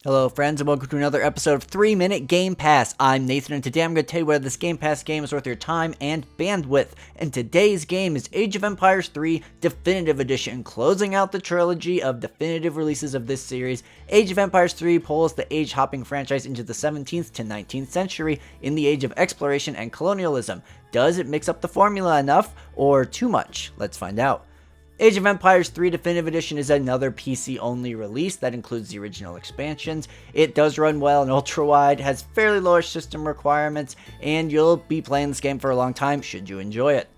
Hello friends and welcome to another episode of 3 Minute Game Pass. I'm Nathan and today I'm going to tell you whether this Game Pass game is worth your time and bandwidth. And today's game is Age of Empires 3 Definitive Edition, closing out the trilogy of definitive releases of this series. Age of Empires 3 pulls the age-hopping franchise into the 17th to 19th century in the age of exploration and colonialism. Does it mix up the formula enough or too much? Let's find out. Age of Empires 3 Definitive Edition is another PC-only release that includes the original expansions. It does run well in ultra-wide, has fairly lowish system requirements, and you'll be playing this game for a long time should you enjoy it.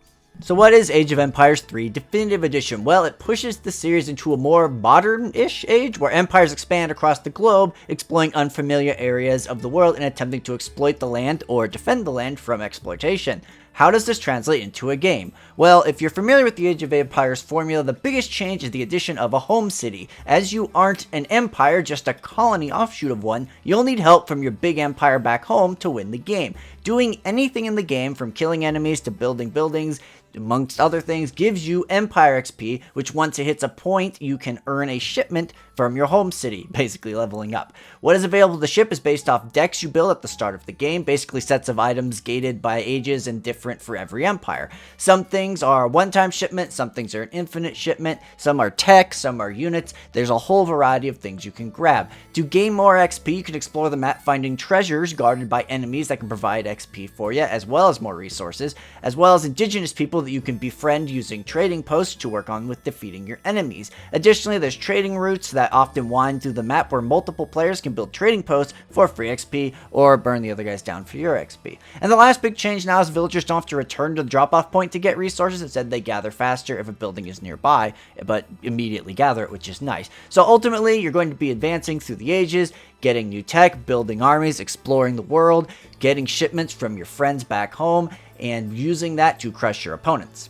So what is Age of Empires 3 Definitive Edition? Well, it pushes the series into a more modern-ish age where empires expand across the globe, exploring unfamiliar areas of the world and attempting to exploit the land or defend the land from exploitation. How does this translate into a game? Well, if you're familiar with the Age of Empires formula, the biggest change is the addition of a home city. As you aren't an empire, just a colony offshoot of one, you'll need help from your big empire back home to win the game. Doing anything in the game, from killing enemies to building buildings, amongst other things, gives you Empire XP, which once it hits a point, you can earn a shipment from your home city, basically leveling up. What is available to ship is based off decks you build at the start of the game, basically sets of items gated by ages and different for every empire. Some things are one-time shipment, some things are an infinite shipment, some are tech, some are units. There's a whole variety of things you can grab. To gain more XP, you can explore the map finding treasures guarded by enemies that can provide XP for you, as well as more resources, as well as indigenous people that you can befriend using trading posts to work on with defeating your enemies. Additionally, there's trading routes that often wind through the map where multiple players can build trading posts for free XP or burn the other guys down for your XP. And the last big change now is villagers don't have to return to the drop-off point to get resources. Instead, they gather faster if a building is nearby, but immediately gather it, which is nice. So ultimately, you're going to be advancing through the ages, getting new tech, building armies, exploring the world, getting shipments from your friends back home, and using that to crush your opponents.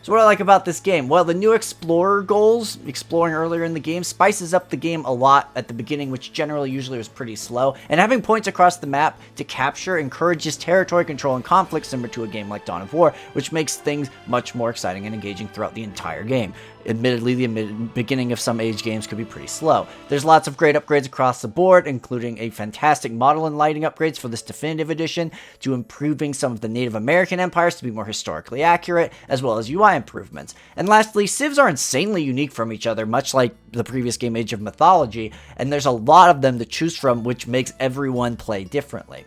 So what I like about this game? Well, the new explorer goals, exploring earlier in the game, spices up the game a lot at the beginning, which usually was pretty slow, and having points across the map to capture encourages territory control and conflict similar to a game like Dawn of War, which makes things much more exciting and engaging throughout the entire game. Admittedly, the beginning of some Age games could be pretty slow. There's lots of great upgrades across the board, including a fantastic model and lighting upgrades for this Definitive Edition, to improving some of the Native American empires to be more historically accurate, as well as UI improvements. And lastly, civs are insanely unique from each other, much like the previous game Age of Mythology, and there's a lot of them to choose from, which makes everyone play differently.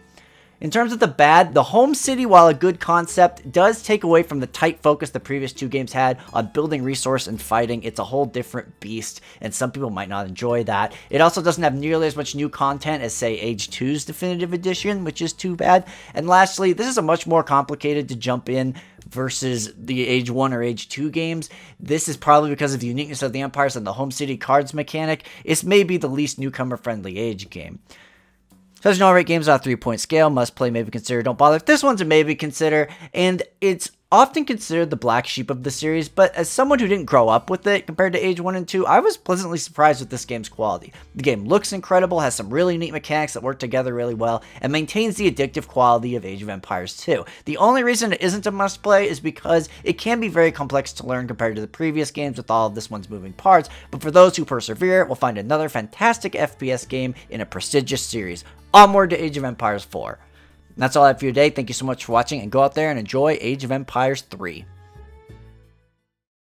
In terms of the bad, the home city, while a good concept, does take away from the tight focus the previous two games had on building resource and fighting. It's a whole different beast, and some people might not enjoy that. It also doesn't have nearly as much new content as, say, Age 2's Definitive Edition, which is too bad. And lastly, this is a much more complicated to jump in versus the Age 1 or Age 2 games. This is probably because of the uniqueness of the empires and the home city cards mechanic. It's maybe the least newcomer-friendly Age game. So as you know, I rate games on a 3-point scale. Must play, maybe consider, don't bother. This one's a maybe consider, and it's often considered the black sheep of the series, but as someone who didn't grow up with it compared to Age 1 and 2, I was pleasantly surprised with this game's quality. The game looks incredible, has some really neat mechanics that work together really well, and maintains the addictive quality of Age of Empires 2. The only reason it isn't a must-play is because it can be very complex to learn compared to the previous games with all of this one's moving parts, but for those who persevere, will find another fantastic FPS game in a prestigious series. Onward to Age of Empires 4. And that's all I have for you today. Thank you so much for watching, and go out there and enjoy Age of Empires 3.